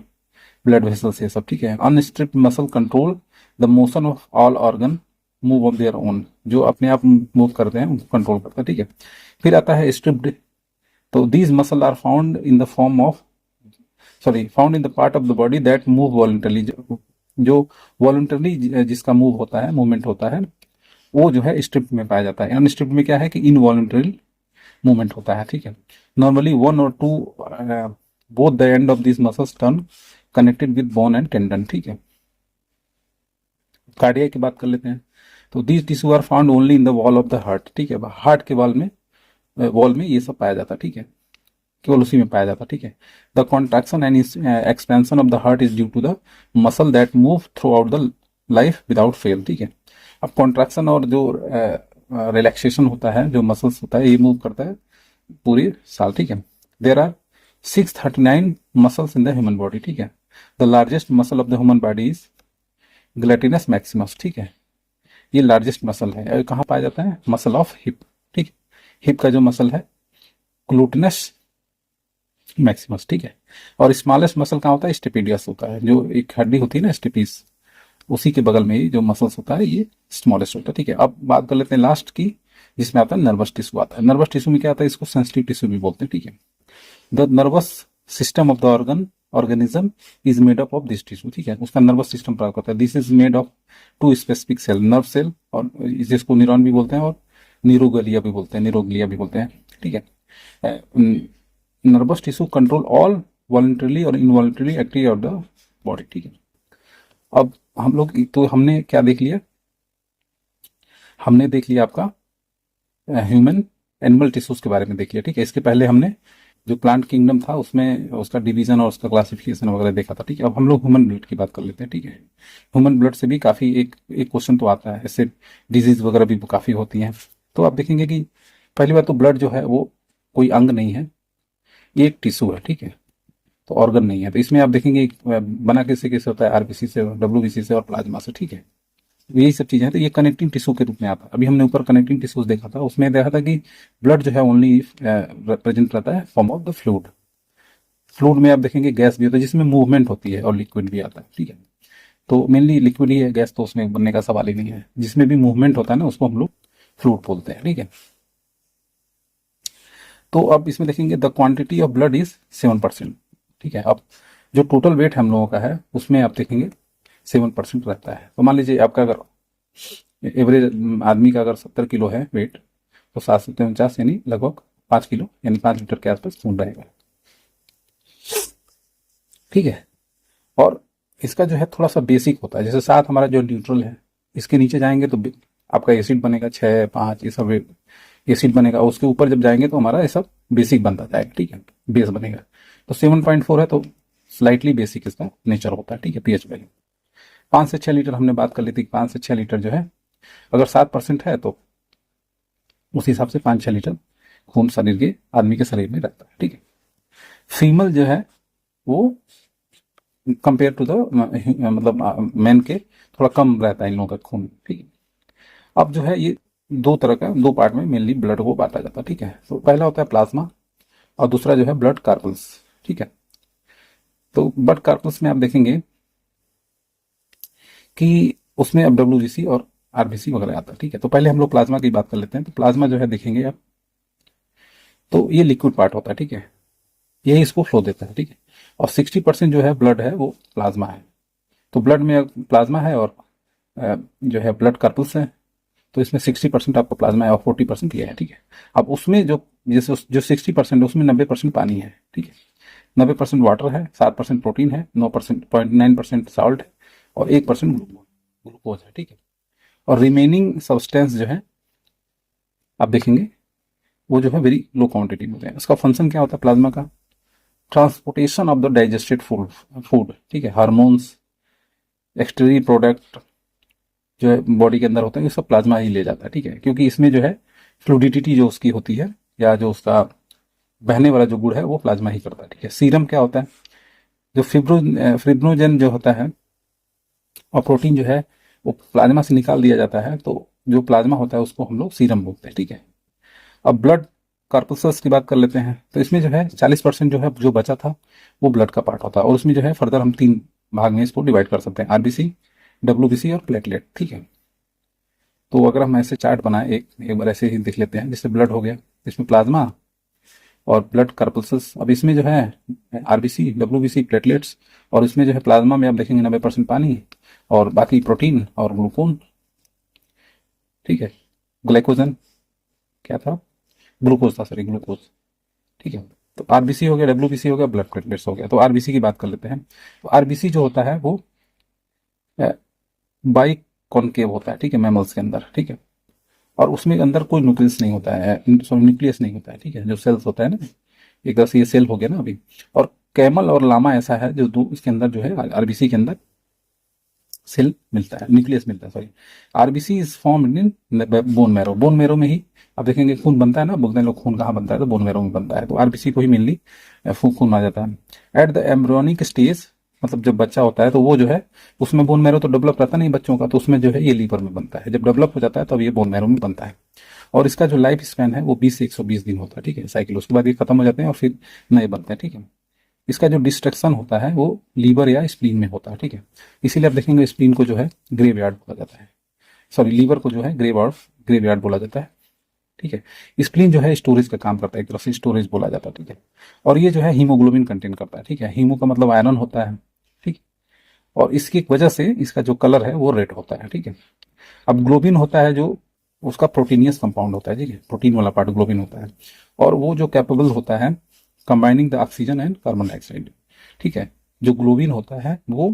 blood vessels, ये सब, ठीक है। Unstriped muscle control the motion of all organ move of their own, जो अपने आप मूव करते हैं उनको कंट्रोल करता है, ठीक है। फिर आता है स्ट्रिप्ड, तो these muscle are found in the form of found in the part of the body that move voluntarily, जो वॉलंटरली जिसका मूव होता है, मूवमेंट होता है, वो जो है स्ट्रिप्ड में पाया जाता है। अनस्ट्रिप्ड में क्या है कि इनवॉलंटरी मूवमेंट होता है, ठीक है। नॉर्मली वन और two both the end of this muscles turn connected with bone and tendon, ठीक है। कार्डिया की बात कर लेते हैं, तो these tissue are found only in the wall of the heart, ठीक है। हार्ट के वॉल में ये सब पाया जाता है, ठीक है, केवल उसी में पाया जाता है, ठीक है। The contraction and expansion of the heart is due to the muscle that move throughout the life without fail, ठीक है। अब कॉन्ट्रैक्शन और जो रिलैक्सेशन होता है, जो मसल्स होता है, ये मूव करता है पूरी साल, ठीक है। There are 639 muscles in the human body, ठीक है। The largest muscle of the human body is gluteus maximus, ठीक है। ये लार्जेस्ट मसल है, और कहाँ पाया जाता है? मसल ऑफ हिप, ठीक है। हिप का जो मसल है ग्लूटिनस मैक्सिमस, ठीक है। और स्मॉलेस्ट मसल कहाँ होता है? स्टेपिडियस होता है, जो एक हड्डी होती है ना स्टेपिस, उसी के बगल में ही जो मसल्स होता है ये स्मॉलेस्ट होता है, ठीक है। अब बात कर लेते हैं लास्ट की, जिसमें आता है नर्वस टिश्यू आता है। नर्वस टिश्यू में क्या आता है? इसको सेंसिटिव टिश्यू भी बोलते हैं, ठीक है। The nervous system of the organism is made up of this tissue, ठीक है। उसका नर्वस सिस्टम प्राप्त होता है। This is made of two specific cell, nerve cell, और जिसको न्यूरॉन भी बोलते हैं और न्यूरोगलिया भी बोलते हैं, न्यूरोग्लिया भी बोलते हैं, ठीक है। Nervous tissue control all voluntarily और involuntarily activity of the body, ठीक है। अब हम लोग तो हमने क्या देख लिया? हमने देख लिया आपका ह्यूमन एनिमल टिश्यूज के बारे में देख लिया, ठीक है। इसके पहले हमने जो प्लांट किंगडम था उसमें उसका डिवीजन और उसका क्लासिफिकेशन वगैरह देखा था, ठीक है। अब हम लोग ह्यूमन ब्लड की बात कर लेते हैं, ठीक है। ह्यूमन ब्लड से भी काफ़ी एक क्वेश्चन तो आता है, ऐसे डिजीज वगैरह भी काफ़ी होती हैं। तो आप देखेंगे कि पहली बात तो ब्लड जो है वो कोई अंग नहीं है, ये एक टिश्यू है, ठीक है, तो ऑर्गन नहीं है। तो इसमें आप देखेंगे बना कैसे होता है? आरबीसी से, डब्ल्यूबीसी से और प्लाज्मा से, ठीक है। यही सब चीजें हैं। तो ये कनेक्टिंग टिश्यू के रूप में आता है। अभी हमने ऊपर कनेक्टिंग टिश्यूज देखा था, उसमें देखा था कि ब्लड जो है ओनली प्रेजेंट रहता है form of the fluid. Fluid में आप देखेंगे गैस भी होता है जिसमें मूवमेंट होती है, और लिक्विड भी आता है, ठीक है। तो मेनली लिक्विड ही है, गैस तो उसमें बनने का सवाल ही नहीं है। जिसमें भी मूवमेंट होता है ना, उसको हम लोग फ्लूइड बोलते हैं, ठीक है। तो अब इसमें देखेंगे the quantity of blood is 7%, ठीक है। अब जो टोटल वेट हम लोगों का है उसमें आप देखेंगे 7% रहता है। तो मान लीजिए आपका अगर एवरेज आदमी का अगर 70 किलो है वेट, तो 749 यानी लगभग 5 किलो यानी 5 लीटर के आसपास खून रहेगा, ठीक है। और इसका जो है थोड़ा सा बेसिक होता है, जैसे 7 हमारा जो न्यूट्रल है, इसके नीचे जाएंगे तो आपका एसिड बनेगा 6, 5, ये सब एसिड बनेगा। उसके ऊपर जब जाएंगे तो हमारा ये सब बेसिक बनता जाएगा, ठीक है, बेस बनेगा। तो 7.4 है तो स्लाइटली बेसिक इसका नेचर होता है, ठीक है, पीएच वैल्यू। 5 से 6 लीटर हमने बात कर ली थी, 5 से 6 लीटर जो है, अगर 7% है तो उस हिसाब से 5-6 लीटर खून शरीर के आदमी के शरीर में रहता है, ठीक है। फीमेल जो है वो कंपेयर टू द मतलब मैन के थोड़ा कम रहता है इन लोगों का खून, ठीक है। अब जो है ये दो तरह का, दो पार्ट में मेनली ब्लड को बांटा जाता है, ठीक है। तो पहला होता है प्लाज्मा और दूसरा जो है ब्लड कार्पल्स, ठीक है। तो ब्लड कार्पल्स में आप देखेंगे कि उसमें अब डब्ल्यूबीसी और आरबीसी वगैरह आता है, ठीक है। तो पहले हम लोग प्लाज्मा की बात कर लेते हैं। तो प्लाज्मा जो है देखेंगे आप, तो ये लिक्विड पार्ट होता है, ठीक है, यही इसको फ्लो देता है, ठीक है। और 60% जो है ब्लड है वो प्लाज्मा है। तो ब्लड में प्लाज्मा है और जो है ब्लड कार्पल्स है, तो इसमें 60% आपका प्लाज्मा है और 40% ये है, ठीक है। अब उसमें जो जैसे जो 60% है उसमें 90% पानी है, ठीक है। 90% वाटर है, 7% प्रोटीन है, 9.9% सॉल्ट है और 1% ग्लूकोज है, ठीक है। और रिमेनिंग सब्सटेंस जो है आप देखेंगे वो जो है वेरी लो क्वांटिटी में होते हैं। उसका फंक्शन क्या होता है प्लाज्मा का? Transportation of the digested food, ठीक है, हार्मोन्स, एक्सटरी प्रोडक्ट जो है बॉडी के अंदर होते हैं, ये सब प्लाज्मा ही ले जाता है, ठीक है। क्योंकि इसमें जो है फ्लूडिडिटी जो उसकी होती है या जो उसका बहने वाला जो गुण है वो प्लाज्मा ही करता है, ठीक है। सीरम क्या होता है? जो फिब्रोजन जो होता है और प्रोटीन जो है वो प्लाज्मा से निकाल दिया जाता है, तो जो प्लाज्मा होता है उसको हम लोग सीरम बोलते हैं, ठीक है। अब ब्लड कार्पल्सस की बात कर लेते हैं, तो इसमें जो है 40% जो है जो बचा था वो ब्लड का पार्ट होता है, और उसमें जो है फर्दर हम 3 भाग में इसको डिवाइड कर सकते हैं, आरबीसी, डब्ल्यूबीसी और प्लेटलेट, ठीक है। तो अगर हम ऐसे चार्ट बनाए एक बार ऐसे ही देख लेते हैं, जैसे ब्लड हो गया, इसमें प्लाज्मा और ब्लड कार्पल्सस, अब इसमें जो है आरबीसी, डब्ल्यूबीसी, प्लेटलेट्स, और इसमें जो है प्लाज्मा में आप देखेंगे 90% पानी और बाकी प्रोटीन और ग्लूकोन, ठीक है, ग्लाइकोजन क्या था, ग्लूकोज था, सॉरी ग्लूकोज, ठीक है। तो आरबीसी हो गया, डब्ल्यूबीसी हो गया, ब्लड प्लेटलेट्स हो गया। तो आरबीसी की बात कर लेते हैं। तो आरबीसी जो होता है वो बाई कॉनकेव होता है, ठीक है, मैमल्स के अंदर, ठीक है, और उसमें अंदर कोई न्यूक्लियस नहीं होता है, न्यूक्लियस नहीं होता है, ठीक है, जो सेल्स होता है ना, एक तरह से ये सेल हो गया ना अभी। और कैमल और लामा ऐसा है जो इसके अंदर जो है आरबीसी के अंदर सेल मिलता है, न्यूक्लियस मिलता है, sorry. RBC is form in bone marrow, bone marrow में ही आप देखेंगे खून बनता है ना, बोलते हैं लोग खून कहाँ बनता है, तो बोन मैरो में बनता है, तो आरबीसी को ही मेनली खून आ जाता है। एट द एम्ब्रियोनिक स्टेज, मतलब जब बच्चा होता है तो वो जो है उसमें बोन मैरो तो डेवलप रहता नहीं बच्चों का, तो उसमें जो है ये लीवर में बनता है, जब डेवलप हो जाता है तब ये बोन मैरो में बनता है। और इसका जो लाइफ स्पैन है वो 20 से 120 दिन होता है, ठीक है, साइकिल, उसके बाद ये खत्म हो जाते हैं और फिर नए बनते हैं, ठीक है। इसका जो डिस्ट्रक्शन होता है वो लीवर या स्प्लीन में होता है, ठीक है, इसीलिए आप देखेंगे स्प्लीन को जो है ग्रेवयार्ड बोला जाता है, सॉरी लीवर को जो है ग्रेवयार्ड बोला जाता है, ठीक है। स्प्लीन जो है स्टोरेज का काम करता है, एक तरह से स्टोरेज बोला जाता है, ठीक है। और ये जो है हीमोग्लोबिन कंटेन करता है, ठीक है, हीमो का मतलब आयरन होता है, ठीक। और इसकी वजह से इसका जो कलर है वो रेड होता है, ठीक है। अब ग्लोबिन होता है जो उसका प्रोटीनियस कंपाउंड होता है, ठीक है, प्रोटीन वाला पार्ट ग्लोबिन होता है, और वो जो कैपेबल होता है combining the oxygen and carbon dioxide, ठीक है। जो ग्लोबिन होता है वो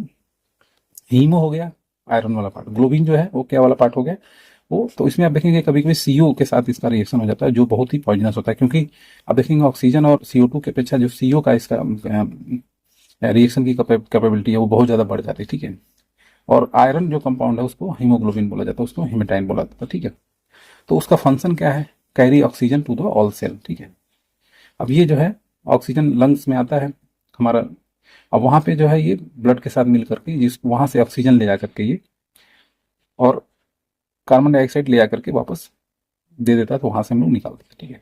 हीमो हो गया, आयरन वाला पार्ट, ग्लोबिन जो है वो क्या वाला पार्ट हो गया वो, तो इसमें आप देखेंगे कभी कभी सीओ के साथ इसका रिएक्शन हो जाता है जो बहुत ही पॉइजनस होता है, क्योंकि आप देखेंगे ऑक्सीजन और CO2 के अपेक्षा जो सीओ का इसका रिएक्शन की कैपेबिलिटी है वो बहुत ज़्यादा बढ़ जाती है, ठीक है। और आयरन जो कंपाउंड है उसको हीमोग्लोबिन बोला जाता है, उसको हेमेटाइन बोला जाता है, ठीक है। तो उसका फंक्शन क्या है, carry oxygen to the all cell, ठीक है। अब ये जो है ऑक्सीजन लंग्स में आता है हमारा, अब वहां पे जो है ये ब्लड के साथ मिल करके जिस वहां से ऑक्सीजन ले जा करके ये और कार्बन डाइऑक्साइड ले जा करके वापस दे देता है, तो वहां से हम लोग निकालते हैं, ठीक है।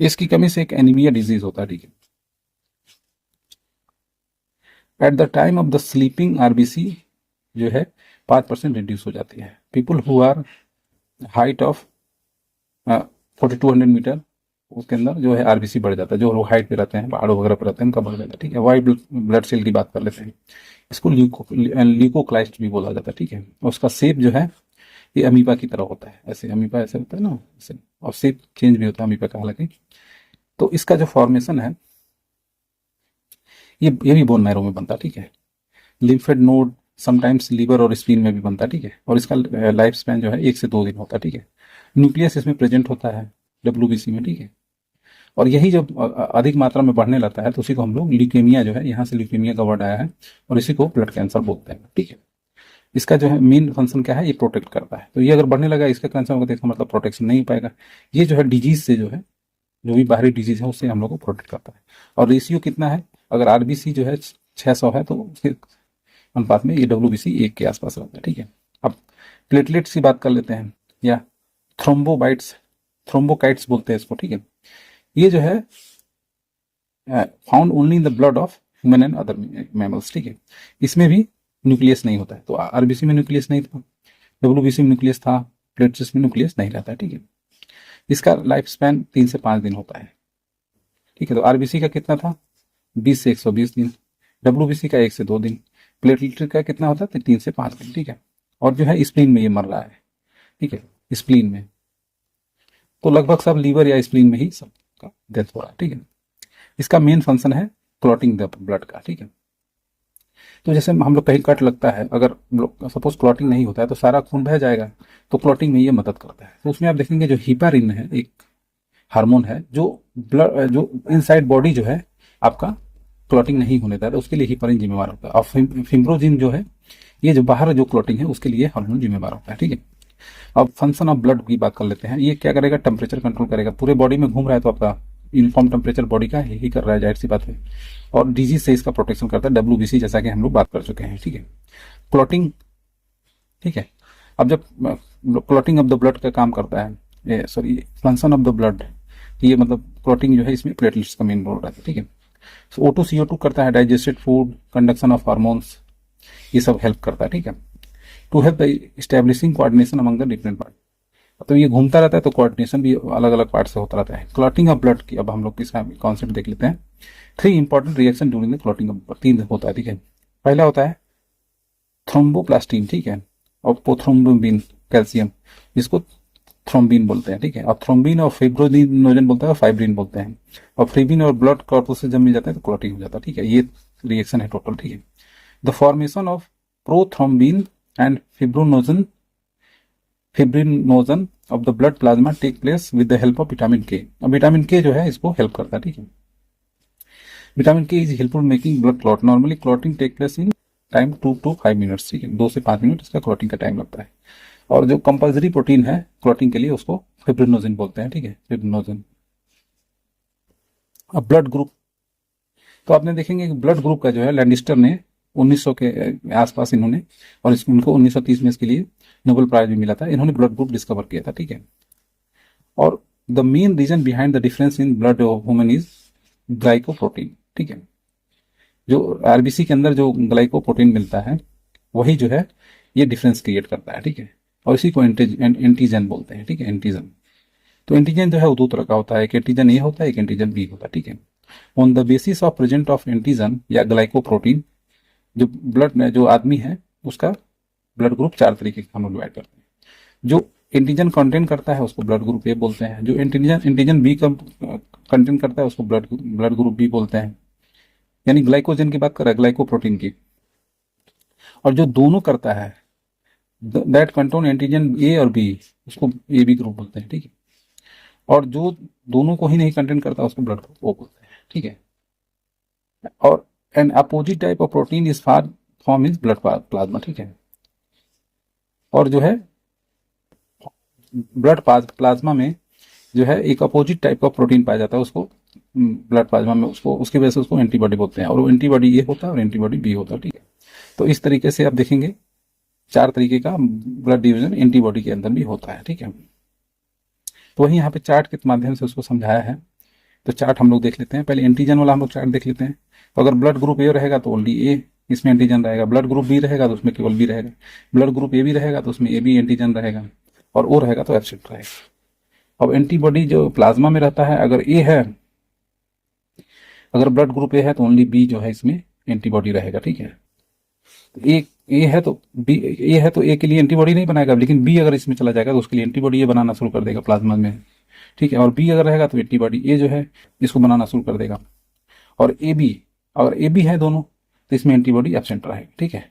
इसकी कमी से एक एनीमिया डिजीज होता है, ठीक है। At the time of the sleeping RBC जो है 5% रिड्यूस हो जाती है। People who are height of 4200 metre, उसके अंदर जो है आरबीसी बढ़ जाता है, जो लोग हाइट पे रहते हैं, पहाड़ों वगैरह पे रहते हैं, उनका बढ़ जाता है, ठीक है। वाइट ब्लड सेल की बात कर लेते हैं, इसको ल्यूकोक्लाइस्ट भी बोला जाता है, ठीक है। उसका शेप जो है ये अमीबा की तरह होता है, ऐसे अमीबा ऐसे होता है ना, ऐसे, और शेप चेंज भी होता है अमीबा का हालांकि। तो इसका जो फॉर्मेशन है ये भी बोन मैरो में बनता है, ठीक है। लिम्फेड नोड समटाइम्स लीवर और स्प्लीन में भी बनता है, ठीक है। और इसका लाइफ स्पैन जो है 1 से 2 दिन होता है, ठीक है। न्यूक्लियस इसमें प्रेजेंट होता है डब्ल्यूबीसी में, ठीक है। और यही जब अधिक मात्रा में बढ़ने लगता है तो उसी को हम लोग ल्यूकेमिया जो है, यहाँ से ल्यूकेमिया का वर्ड आया है, और इसी को ब्लड कैंसर बोलते हैं, ठीक है। इसका जो है मेन फंक्शन क्या है, ये प्रोटेक्ट करता है। तो ये अगर बढ़ने लगा इसका कैंसर होगा तो इसका मतलब प्रोटेक्शन नहीं पाएगा, ये जो है डिजीज से जो है, जो भी बाहरी डिजीज है उससे हम लोग को प्रोटेक्ट करता है। और रेशियो कितना है, अगर आरबीसी जो है 600 है तो उसके अनुपात में ये डब्ल्यूबीसी 1 के आसपास रहता है, ठीक है। अब प्लेटलेट्स की बात कर लेते हैं, या थ्रोम्बोकाइट्स बोलते हैं इसको, ठीक है। ये जो है found only in the blood of human and other mammals, ठीक है। इसमें भी न्यूक्लियस नहीं होता है, तो आरबीसी में न्यूक्लियस नहीं था, डब्ल्यूबीसी में न्यूक्लियस था, प्लेटलेट्स में न्यूक्लियस नहीं रहता है, ठीक है। इसका लाइफ स्पैन 3 से 5 दिन होता है, ठीक है। तो आरबीसी का कितना था, 20 से 120 दिन, डब्ल्यूबीसी का 1 से 2 दिन, प्लेटलेट का कितना होता है 3 से 5 दिन, ठीक है। और जो है स्प्लीन में ये मर रहा है, ठीक है, स्प्लीन में, तो लगभग सब लीवर या स्प्लीन में ही सबका डेथ हो रहा है, ठीक है। इसका मेन फंक्शन है क्लॉटिंग द ब्लड का, ठीक है। तो जैसे हम लोग कहीं कट लगता है, अगर सपोज क्लॉटिंग नहीं होता है तो सारा खून बह जाएगा, तो क्लॉटिंग में ये मदद करता है। तो उसमें आप देखेंगे जो हिपारिन है, एक हार्मोन है जो ब्लड, जो इनसाइड बॉडी जो है आपका क्लॉटिंग नहीं होने देता है, तो उसके लिए हिपारिन जिम्मेवार होता है। और फिम्ब्रोजिन जो है ये जो बाहर जो क्लॉटिंग है उसके लिए हार्मोन जिम्मेवार होता है, ठीक है। अब फंक्शन ऑफ ब्लड की बात कर लेते हैं, ये क्या करेगा, टेम्परेचर कंट्रोल करेगा, पूरे बॉडी में घूम रहा है तो आपका यूनिफॉर्म टेम्परेचर बॉडी का यही कर रहा है, जाहिर सी बात है। और डिजीज से इसका प्रोटेक्शन करता है, डब्ल्यूबीसी जैसा कि हम लोग बात कर चुके हैं, ठीक है। क्लॉटिंग, ठीक है। अब जब क्लॉटिंग ऑफ द ब्लड का काम करता है sorry expansion of the blood, ये मतलब क्लॉटिंग जो है इसमें प्लेटलेट्स का मेन रोल रहता है, ठीक है। सो O2 CO2 करता है digested food, conduction of hormones, ये सब हेल्प करता है, ठीक है। To help the establishing coordination among the different part, तो ये घूमता रहता है तो कोऑर्डिनेशन भी अलग अलग पार्ट से होता रहता है। क्लॉटिंग ऑफ ब्लड की अब हम लोग इसका कॉन्सेप्ट देख लेते हैं। 3 important reaction during the clotting of, 3 होता है, ठीक है। पहला होता है थ्रोम्बोप्लास्टिन, ठीक है, और पोथ्रोम्बिन कैल्शियम, जिसको थ्रोम्बिन बोलते हैं, ठीक है। और थ्रोम्बिन और फिब्रोनोजन बोलते हैं और फाइब्रिन बोलते हैं। और फ्रीबिन और ब्लड कॉर्पस से जब मिल जाता है तो क्लॉटिंग हो जाता है, ठीक है। ये रिएक्शन है टोटल, ठीक है। The formation of prothrombin and fibrinogen of the blood plasma take place with the help of vitamin K. अब विटामिन के जो है इसको हेल्प करता है, ठीक है। Vitamin K is helpful making blood clot. Normally clotting take place in time 2 to 5 minutes, ठीक है, 2 से 5 मिनट इसका क्लॉटिंग का टाइम लगता है। और जो कंपल्सरी प्रोटीन है क्लॉटिंग के लिए उसको फिब्रिनोजन बोलते हैं, ठीक है, फिब्रिनोजन। अब ब्लड ग्रुप, तो आपने देखेंगे कि ब्लड ग्रुप का जो है लैंडिस्टर ने 1900 के आसपास इन्होंने, और इनको 1930 में इसके लिए नोबेल प्राइज भी मिला था, इन्होंने ब्लड ग्रुप डिस्कवर किया था, ठीक है। और the main reason behind the difference in blood of human is glycoprotein, ठीक है। जो आरबीसी के अंदर जो ग्लाइकोप्रोटीन मिलता है वही जो है ये डिफरेंस क्रिएट करता है, ठीक है। और इसी को एंटीजन बोलते हैं, ठीक है, एंटीजन। तो एंटीजन जो है वो 2 तरह का होता है, एक एंटीजन ए होता है, एक एंटीजन बी होता है, ठीक है। On the basis of present of antigen या ग्लाइकोप्रोटीन, जो ब्लड में जो आदमी है उसका ब्लड ग्रुप 4 तरीके का हम लोग डिवाइड करते हैं। जो एंटीजन कंटेन करता है उसको ब्लड ग्रुप ए बोलते हैं। जो एंटीजन बी का कंटेन करता है उसको ब्लड ग्रुप बी बोलते हैं, यानी ग्लाइकोजन की बात कर रहा है, ग्लाइकोप्रोटीन की। और जो दोनों करता है दैट कंटेन एंटीजन ए और बी, उसको ए बी ग्रुप बोलते हैं, ठीक है। और जो दोनों को ही नहीं कंटेन करता उसको ब्लड ग्रुप ओ बोलते हैं, ठीक है। और N opposite type of protein is form is blood plasma, ठीक है। और जो है ब्लड प्लाज्मा में जो है एक अपोजिट टाइप का प्रोटीन पाया जाता है, उसको ब्लड प्लाज्मा में, उसको उसकी वजह से उसको एंटीबॉडी बोलते हैं। और वो एंटीबॉडी ए होता है और एंटीबॉडी बी होता है, ठीक है। तो इस तरीके से आप देखेंगे 4 तरीके का ब्लड डिवीजन एंटीबॉडी के अंदर भी होता है, ठीक है। तो वही यहाँ पे चार्ट के माध्यम से उसको समझाया है। तो चार्ट हम लोग देख लेते हैं। पहले एंटीजन वाला हम लोग चार्ट देख लेते हैं। तो अगर ब्लड ग्रुप ए रहेगा तो ओनली ए इसमें एंटीजन रहेगा, ब्लड ग्रुप बी रहेगा तो उसमें केवल बी रहेगा, ब्लड ग्रुप ए बी रहेगा तो उसमें ए बी एंटीजन रहेगा, और ओ रहेगा तो एब्सेंट रहेगा। अब एंटीबॉडी जो प्लाज्मा में रहता है, अगर ए है, अगर ब्लड ग्रुप ए है तो ओनली बी जो है इसमें एंटीबॉडी रहेगा, ठीक है। ए है तो बी, ए है तो ए के लिए एंटीबॉडी नहीं बनाएगा, लेकिन बी अगर इसमें चला जाएगा तो उसके लिए एंटीबॉडी ए बनाना शुरू कर देगा प्लाज्मा में, ठीक है। और बी अगर रहेगा तो एंटीबॉडी ए जो है इसको बनाना शुरू कर देगा। और ए बी, अगर ए बी है दोनों तो इसमें एंटीबॉडी एब्सेंट रहेगा, ठीक है।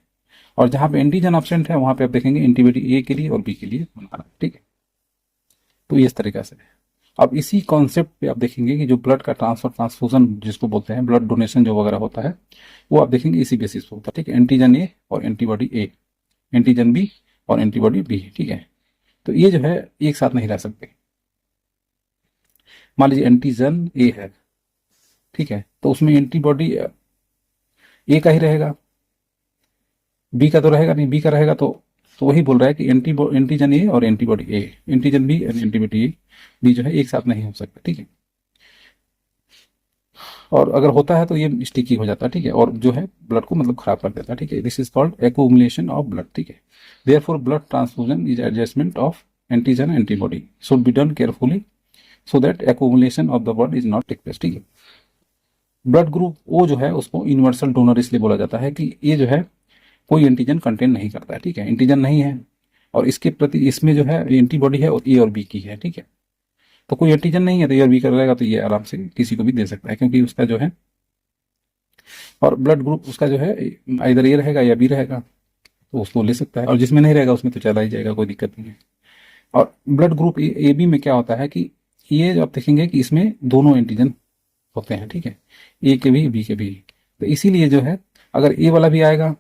और जहां पे एंटीजन एब्सेंट है वहां पे आप देखेंगे एंटीबॉडी ए के लिए और बी के लिए बना रहा है, ठीक है। तो इस तरीका से अब इसी कॉन्सेप्ट पे आप देखेंगे कि जो ब्लड का ट्रांसफ्यूजन जिसको बोलते हैं, ब्लड डोनेशन जो वगैरह होता है, वो आप देखेंगे इसी बेसिस पे होता है, ठीक है। एंटीजन ए और एंटीबॉडी ए, एंटीजन बी और एंटीबॉडी बी, ठीक है। तो ये जो है एक साथ नहीं रह सकते। मान लीजिए एंटीजन ए है, ठीक है, तो उसमें एंटीबॉडी ए का ही रहेगा, बी का तो रहेगा नहीं, बी का रहेगा तो वही बोल रहा है कि एंटीजन ए और एंटीबॉडी ए, एंटीजन बी और एंटीबॉडी ए बी जो है एक साथ नहीं हो सकता, ठीक है। और अगर होता है तो ये स्टिकी हो जाता है, ठीक है, और जो है ब्लड को मतलब खराब कर देता है, ठीक है। This is called accumulation of blood, ठीक है। Therefore blood transfusion is adjustment of antigen antibody should be done carefully so that accumulation of the blood is not take place, ठीक है। ब्लड ग्रुप ओ जो है उसको universal donor इसलिए बोला जाता है कि ये जो है कोई एंटीजन कंटेन नहीं करता है, ठीक है, एंटीजन नहीं है और इसके प्रति इसमें जो है एंटीबॉडी है और ए और बी की है, ठीक है। तो कोई एंटीजन नहीं है तो ए और बी कर रहेगा तो ये आराम से किसी को भी दे सकता है, क्योंकि उसका जो है, और ब्लड ग्रुप उसका जो है इधर ए रहेगा या बी रहेगा तो उसको ले सकता है, और जिसमें नहीं रहेगा उसमें तो चला ही जाएगा, कोई दिक्कत नहीं है। और ब्लड ग्रुप ए बी में क्या होता है कि ये जो आप देखेंगे कि इसमें दोनों एंटीजन होते हैं, ठीक है, ए के भी बी के भी। तो इसीलिए जो है अगर ए वाला भी आएगा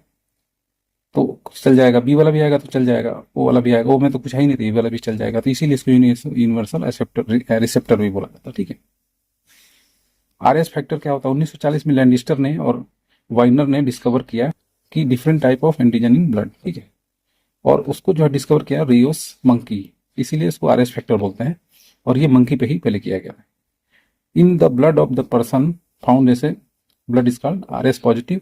तो चल जाएगा, बी वाला भी आएगा तो चल जाएगा, ओ वाला भी आएगा, ओ में तो कुछ है ही नहीं तो ए वाला भी चल जाएगा। तो इसीलिए इसको यूनिवर्सल रिसेप्टर भी बोला जाता है, ठीक है। आरएस फैक्टर क्या होता है? 1940 में लैंडिस्टर ने और वाइनर ने डिस्कवर किया कि different type of antigen in blood, ठीक है। और उसको जो है डिस्कवर किया रियोस मंकी इसीलिए इसको आरएस फैक्टर बोलते हैं, और ये मंकी पे ही पहले किया गया है। In the blood of the person found, जैसे blood is called Rh positive,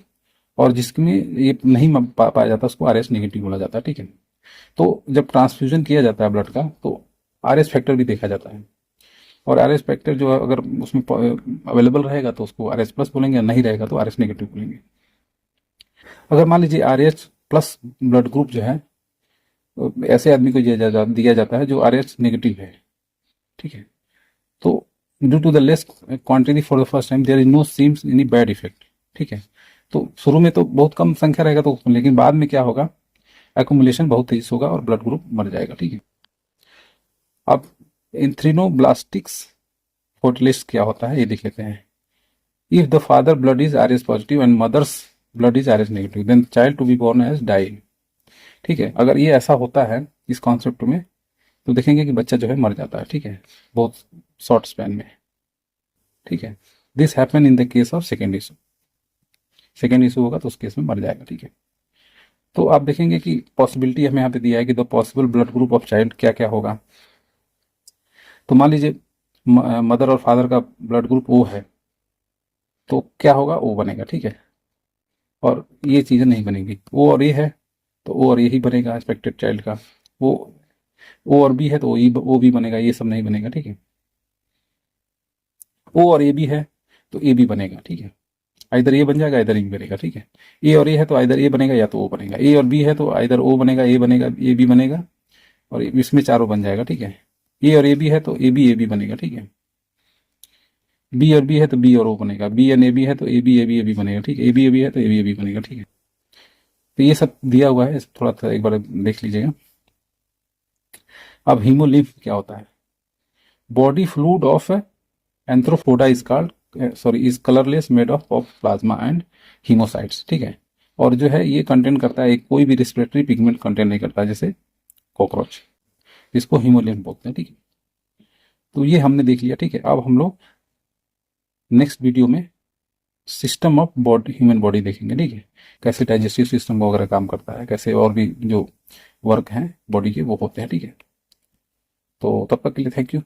और जिसमें ये नहीं पाया जाता उसको आरएस नेगेटिव बोला जाता है, ठीक है। तो जब ट्रांसफ्यूजन किया जाता है ब्लड का तो आरएस फैक्टर भी देखा जाता है, और आरएस फैक्टर जो है अगर उसमें अवेलेबल रहेगा तो उसको आरएस प्लस बोलेंगे, नहीं रहेगा तो आरएस नेगेटिव बोलेंगे। अगर मान लीजिए आरएच प्लस ब्लड ग्रुप जो है ऐसे आदमी को दिया जाता है जो आरएच नेगेटिव है, ठीक है। तो due to the less quantity for the first time there is no seems any bad effect, ठीक है। तो शुरू में तो बहुत कम संख्या रहेगा, तो लेकिन बाद में क्या होगा, एक्युमुलेशन बहुत तेजी से होगा और ब्लड ग्रुप मर जाएगा, ठीक है। अब इंथ्रिनोब्लास्टिक्स फोर्टिलिस्ट क्या होता है ये देख लेते हैं। If the father blood is RS positive and mother's blood is RS negative then child to be born as die, ठीक है। अगर ये ऐसा होता है इस कॉन्सेप्ट में तो देखेंगे कि बच्चा जो है मर जाता है, ठीक है, बहुत शॉर्ट स्पैन में, ठीक है। This happen in the case of second issue, second issue होगा तो उस केस में मर जाएगा, ठीक है। तो आप देखेंगे कि पॉसिबिलिटी हमें यहाँ पे दिया है कि the possible blood group of child क्या क्या होगा। तो मान लीजिए मदर और फादर का ब्लड ग्रुप ओ है तो क्या होगा, ओ बनेगा, ठीक है। और ये चीज़ें नहीं बनेगी, ओ और ये है तो ओ और ये ही बनेगा एक्सपेक्टेड चाइल्ड का, वो ओ और बी है तो ओ भी बनेगा, ये सब नहीं बनेगा, ठीक है। ओ और ए भी है तो ए भी बनेगा, ठीक है। इधर ये बन जाएगा, इधर ये बनेगा, ठीक है। ए और ए है तो इधर ए बनेगा या तो ओ बनेगा, ए और बी है तो इधर ओ बनेगा, ए बनेगा, ए भी बनेगा, और इसमें चारों बन जाएगा, ठीक है। ए और ए भी है तो ए भी बनेगा, ठीक है। बी और बी है तो बी और ओ बनेगा, बी एंड ए बी है तो ए बी बनेगा, ठीक है। ए बी है तो ए बी बनेगा, ठीक है। तो ये सब दिया हुआ है, थोड़ा सा एक बार देख लीजिएगा। अब हीमोलिम्फ क्या होता है। Body fluid of arthropoda is called is colourless made of plasma and haemocytes, ठीक है। और जो है ये कंटेंट करता है कोई भी रेस्पिरेटरी पिगमेंट कंटेंट नहीं करता, जैसे कॉकरोच, इसको हीमोलिम्फ बोलते हैं, ठीक है। तो ये हमने देख लिया, ठीक है। अब हम लोग नेक्स्ट वीडियो में system of body, human body देखेंगे, ठीक है। कैसे डाइजेस्टिव सिस्टम वगैरह काम करता है, कैसे और भी जो वर्क हैं बॉडी के वो होते हैं, ठीक है। तो तब तक के लिए थैंक यू।